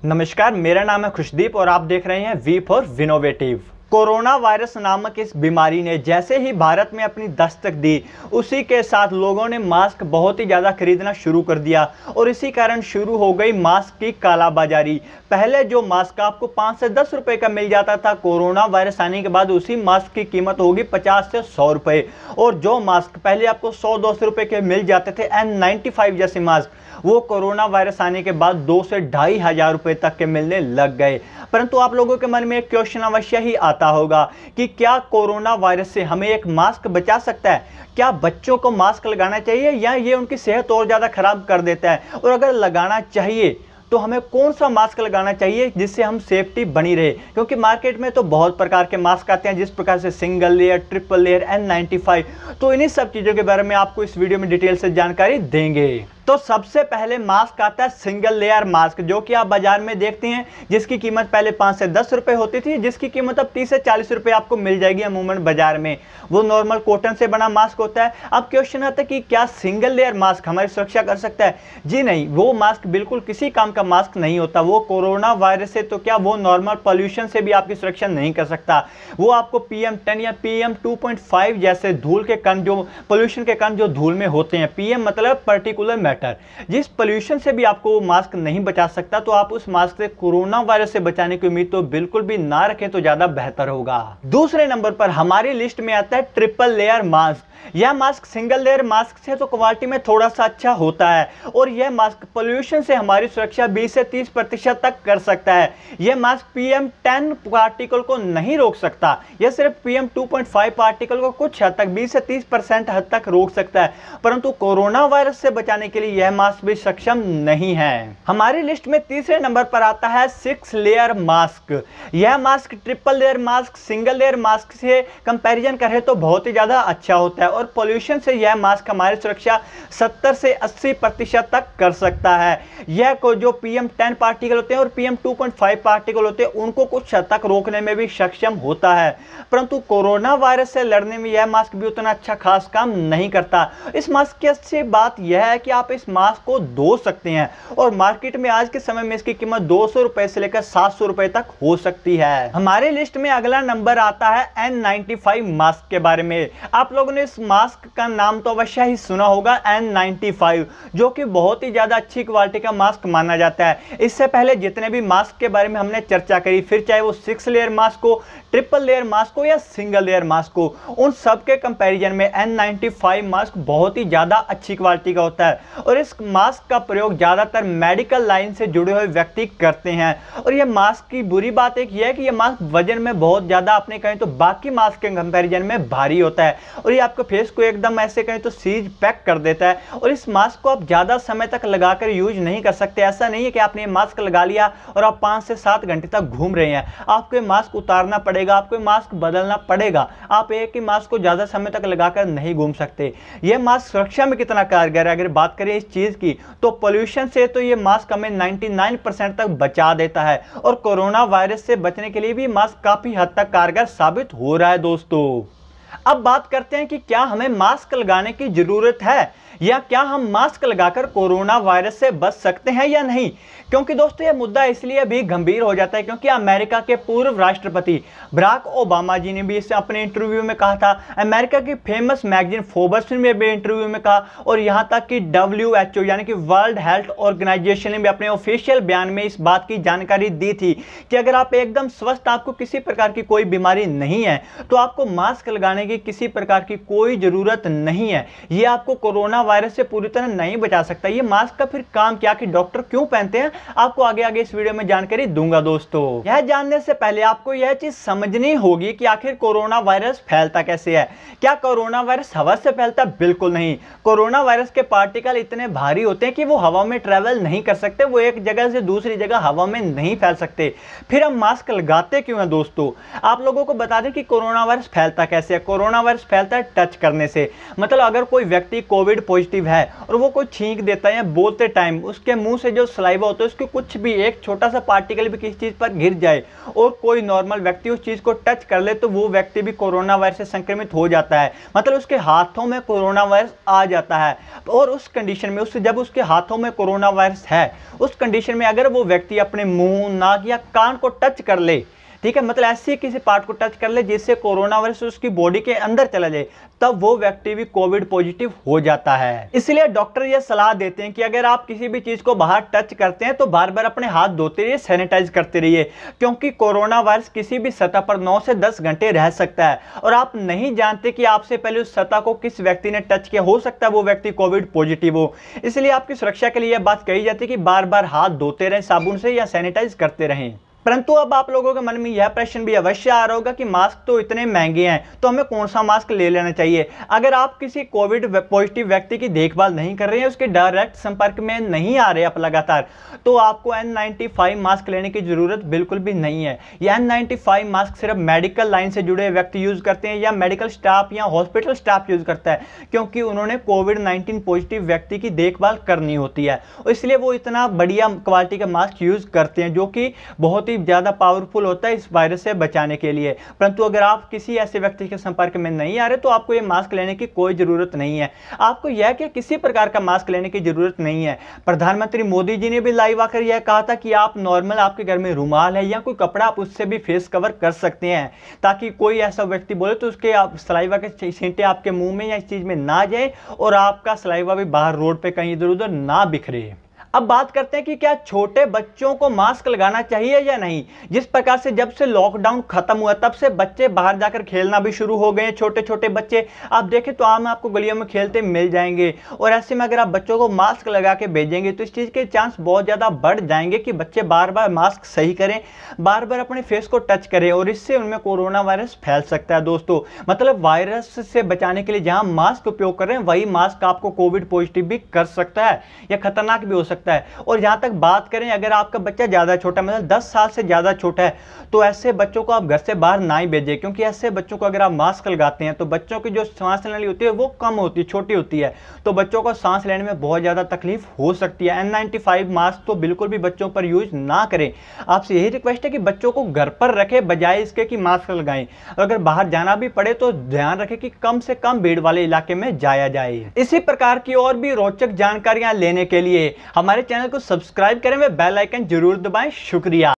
नमस्कार, मेरा नाम है खुशदीप और आप देख रहे हैं वी फॉर विनोवेटिव। कोरोना वायरस नामक इस बीमारी ने जैसे ही भारत में अपनी दस्तक दी, उसी के साथ लोगों ने मास्क बहुत ही ज़्यादा खरीदना शुरू कर दिया और इसी कारण शुरू हो गई मास्क की कालाबाजारी। पहले जो मास्क आपको 5 से 10 रुपए का मिल जाता था, कोरोना वायरस आने के बाद उसी मास्क की कीमत होगी 50 से 100 रुपए। और जो मास्क पहले आपको 100-200 रुपए के मिल जाते थे, N95 जैसे मास्क, वो कोरोना वायरस आने के बाद 2 से 2,500 रुपए तक के मिलने लग गए। परंतु आप लोगों के मन में एक क्वेश्चन अवश्य ही आता होगा कि क्या कोरोना वायरस से हमें एक मास्क बचा सकता है? क्या बच्चों को मास्क लगाना चाहिए या ये उनकी सेहत और ज़्यादा खराब कर देता है? और अगर लगाना चाहिए तो हमें कौन सा मास्क लगाना चाहिए जिससे हम सेफ्टी बनी रहे? क्योंकि मार्केट में तो बहुत प्रकार के मास्क आते हैं, जिस प्रकार से single layer, triple layer, N95। तो इन्हीं सब चीज़ों के बारे में आपको इस वीडियो में डिटेल से जानकारी देंगे। तो सबसे पहले मास्क आता है सिंगल लेयर मास्क, जो कि आप बाजार में देखते हैं, जिसकी कीमत पहले 5 से 10 रुपए होती थी, जिसकी कीमत अब 30 से 40 रुपए आपको मिल जाएगी अमूमन बाजार में। वो नॉर्मल कॉटन से बना मास्क होता है। अब क्वेश्चन आता है कि क्या सिंगल लेयर मास्क हमारी सुरक्षा कर सकता है? जी नहीं, वो मास्क बिल्कुल किसी काम का मास्क नहीं होता। वो कोरोना वायरस से तो क्या, वो नॉर्मल पॉल्यूशन से भी आपकी सुरक्षा नहीं कर सकता। वो आपको PM10 या PM2.5 जैसे धूल के कण, जो पॉल्यूशन के कण जो धूल में होते हैं, PM मतलब पर्टिकुलर मैटर, जिस पोल्यूशन से भी आपको मास्क नहीं बचा सकता, तो आप उस मास्क से कोरोना वायरस से बचाने की उम्मीद तो बिल्कुल भी ना रखें तो ज्यादा बेहतर होगा। दूसरे नंबर पर हमारी लिस्ट में आता है ट्रिपल लेयर मास्क। यह मास्क सिंगल लेयर मास्क से तो क्वालिटी में थोड़ा सा अच्छा होता है और यह मास्क पोल्यूशन से हमारी सुरक्षा 20 से 30% तक कर सकता है। यह मास्क PM10 पार्टिकल को नहीं रोक सकता, यह सिर्फ PM2.5 पार्टिकल को कुछ हद तक 20 से 30% हद तक रोक सकता है, परंतु कोरोना वायरस से बचाने के लिए यह मास्क भी सक्षम नहीं है। हमारी लिस्ट में तीसरे नंबर पर आता है 6 लेयर मास्क। यह mask triple layer mask single layer mask से कंपैरिजन करें तो बहुत ही ज्यादा अच्छा होता है और पोल्यूशन से यह मास्क हमारी सुरक्षा 70 से 80% तक कर सकता है। यह को जो PM10 पार्टिकल होते हैं और PM2.5 पार्टिकल होते हैं, उनको कुछ हद तक रोकने में भी सक्षम होता है, परंतु कोरोना वायरस से लड़ने में यह मास्क भी उतना अच्छा खास काम नहीं करता। इस मास्क की अच्छी बात यह है कि आप इस मास्क को धो सकते हैं और मार्केट में आज के समय में इसकी कीमत 200 रुपए से लेकर 700 रुपए तक हो सकती है। हमारे लिस्ट में अगला नंबर आता है N95 मास्क के बारे में। आप लोगों ने इस मास्क का नाम तो अवश्य ही सुना होगा, N95, जो कि बहुत ही ज्यादा अच्छी क्वालिटी का मास्क माना जाता है। इससे पहले जितने भी मास्क के बारे में हमने चर्चा करी, फिर चाहे वो 6 लेयर मास्क हो, ट्रिपल लेयर मास्क हो या सिंगल लेयर मास्क हो, उन सब के कंपैरिजन में N95 मास्क बहुत ही ज्यादा अच्छी क्वालिटी का होता है और इस मास्क का प्रयोग ज्यादातर मेडिकल लाइन से जुड़े हुए व्यक्ति करते हैं। और यह मास्क की बुरी बात एक यह है कि यह मास्क वजन में बहुत ज्यादा, आपने कहें तो बाकी मास्क के कंपैरिजन में भारी होता है और ये आपके फेस को एकदम ऐसे कहें तो सीज पैक कर देता है और इस मास्क को आप ज्यादा समय तक लगाकर यूज नहीं कर सकते। ऐसा नहीं है कि आपने मास्क लगा लिया और आप 5 से 7 घंटे तक घूम रहे हैं, आपको मास्क उतारना पड़ेगा, आपको मास्क बदलना पड़ेगा। आप एक ही मास्क को ज्यादा समय तक लगाकर नहीं घूम सकते। यह मास्क सुरक्षा में कितना कारगर है, अगर बात करें इस चीज की, तो पोल्यूशन से तो यह मास्क हमें 99% तक बचा देता है और कोरोना वायरस से बचने के लिए भी मास्क काफी हद तक कारगर साबित हो रहा है। दोस्तों, अब बात करते हैं कि क्या हमें मास्क लगाने की जरूरत है या क्या हम मास्क लगाकर कोरोना वायरस से बच सकते हैं या नहीं। क्योंकि दोस्तों, यह मुद्दा इसलिए भी गंभीर हो जाता है क्योंकि अमेरिका के पूर्व राष्ट्रपति बराक ओबामा जी ने भी इसे अपने इंटरव्यू में कहा था, अमेरिका की फेमस मैगजीन फोर्ब्स में भी इंटरव्यू में कहा और यहां तक कि WHO यानी कि वर्ल्ड हेल्थ ऑर्गेनाइजेशन ने भी अपने ऑफिशियल बयान में इस बात की जानकारी दी थी कि अगर आप एकदम स्वस्थ, आपको किसी प्रकार की कोई बीमारी नहीं है, तो आपको मास्क लगाने की किसी प्रकार की कोई जरूरत नहीं है। यह आपको कोरोना वायरस से पूरी तरह नहीं बचा सकता। ये मास्क का फिर काम क्या, कि डॉक्टर क्यों पहनते हैं, आपको आगे आगे इस वीडियो में जानकारी दूंगा। दोस्तों, यह जानने से पहले आपको यह चीज समझनी होगी कि आखिर कोरोना वायरस फैलता कैसे है। क्या कोरोना वायरस हवा से फैलता? बिल्कुल नहीं। कोरोना वायरस के पार्टिकल इतने भारी होते हैं कि वो हवा में ट्रेवल नहीं कर सकते, वो एक जगह से दूसरी जगह हवा में नहीं फैल सकते। फिर हम मास्क लगाते क्यों हैं? दोस्तों, आप लोगों को बता दें कि कोरोना वायरस फैलता कैसे है। कोरोना वायरस फैलता है टच करने से। मतलब अगर कोई व्यक्ति कोविड पॉजिटिव है और वो कोई छींक देता है या बोलते टाइम उसके मुंह से जो सलाइवा होता है उसके कुछ भी एक छोटा सा पार्टिकल भी किसी चीज़ पर गिर जाए और कोई नॉर्मल व्यक्ति उस चीज़ को टच कर ले तो वो व्यक्ति भी कोरोना वायरस से संक्रमित हो जाता है। मतलब उसके हाथों में कोरोना वायरस आ जाता है और उस कंडीशन में जब उसके हाथों में कोरोना वायरस है उस कंडीशन में अगर वो व्यक्ति अपने मुंह, नाक या कान को टच कर ले, ठीक है, मतलब ऐसे किसी पार्ट को टच कर ले जिससे कोरोना वायरस उसकी बॉडी के अंदर चला जाए, तब वो व्यक्ति भी कोविड पॉजिटिव हो जाता है। इसलिए डॉक्टर ये सलाह देते हैं कि अगर आप किसी भी चीज को बाहर टच करते हैं तो बार बार अपने हाथ धोते रहिए, सैनिटाइज करते रहिए, क्योंकि कोरोना वायरस किसी भी सतह पर 9 से 10 घंटे रह सकता है और आप नहीं जानते कि आपसे पहले उस सतह को किस व्यक्ति ने टच किया, हो सकता है वो व्यक्ति कोविड पॉजिटिव हो। इसलिए आपकी सुरक्षा के लिए यह बात कही जाती है कि बार बार हाथ धोते रहें साबुन से या सैनिटाइज करते रहें। परंतु अब आप लोगों के मन में यह प्रश्न भी अवश्य आ रहा होगा कि मास्क तो इतने महंगे हैं तो हमें कौन सा मास्क ले लेना चाहिए। अगर आप किसी कोविड पॉजिटिव व्यक्ति की देखभाल नहीं कर रहे हैं, उसके डायरेक्ट संपर्क में नहीं आ रहे आप लगातार, तो आपको N95 मास्क लेने की जरूरत बिल्कुल भी नहीं है। यह N95 मास्क सिर्फ मेडिकल लाइन से जुड़े व्यक्ति यूज करते हैं या मेडिकल स्टाफ या हॉस्पिटल स्टाफ यूज करता है, क्योंकि उन्होंने कोविड-19 पॉजिटिव व्यक्ति की देखभाल करनी होती है, इसलिए वो इतना बढ़िया क्वालिटी का मास्क यूज करते हैं जो कि बहुत ही ज्यादा पावरफुल होता है इस वायरस से बचाने के लिए। परंतु अगर आप किसी ऐसे व्यक्ति के संपर्क में नहीं आ रहे तो आपको ये मास्क लेने की कोई जरूरत नहीं है। आपको यह कि किसी प्रकार का मास्क लेने की जरूरत नहीं है। प्रधानमंत्री मोदी जी ने भी लाइव आकर यह कहा था कि आप नॉर्मल आपके घर में रुमाल है या कोई कपड़ा, आप उससे भी फेस कवर कर सकते हैं, ताकि कोई ऐसा व्यक्ति बोले तो उसके सलाइवा के छींटे आपके मुंह में या इस चीज में ना जाए और आपका सलाइवा भी बाहर रोड पे कहीं इधर उधर ना बिखरे। अब बात करते हैं कि क्या छोटे बच्चों को मास्क लगाना चाहिए या नहीं। जिस प्रकार से जब से लॉकडाउन खत्म हुआ तब से बच्चे बाहर जाकर खेलना भी शुरू हो गए हैं। छोटे छोटे बच्चे आप देखें तो आम आपको गलियों में खेलते मिल जाएंगे और ऐसे में अगर आप बच्चों को मास्क लगा के भेजेंगे तो इस चीज़ के चांस बहुत ज़्यादा बढ़ जाएंगे कि बच्चे बार बार मास्क सही करें, बार बार अपने फेस को टच करें और इससे उनमें कोरोना वायरस फैल सकता है। दोस्तों, मतलब वायरस से बचाने के लिए जहां मास्क उपयोग कर रहे हैं वही मास्क आपको कोविड पॉजिटिव भी कर सकता है या खतरनाक भी हो सकता है। और जहां तक बात करें अगर आपका बच्चा ज्यादा छोटा, मतलब 10 साल से ज्यादा छोटा है, तो ऐसे बच्चों को आप घर से बाहर ना ही भेजें, क्योंकि ऐसे बच्चों को अगर आप मास्क लगाते हैं तो बच्चों की जो सांस लेने होती है वो कम होती है, छोटी होती है, तो बच्चों को सांस लेने में बहुत ज्यादा तकलीफ हो सकती है। N95 मास्क तो बिल्कुल भी बच्चों पर यूज ना करें। आपसे यही रिक्वेस्ट है कि बच्चों को घर पर रखें बजाय इसके कि मास्क लगाएं। अगर बाहर जाना भी पड़े तो ध्यान रखें कि कम से कम भीड़ वाले इलाके में जाया जाए। इसी प्रकार की और भी रोचक जानकारियां लेने के लिए हमारे चैनल को सब्सक्राइब करें व बेल आइकन जरूर दबाएं। शुक्रिया।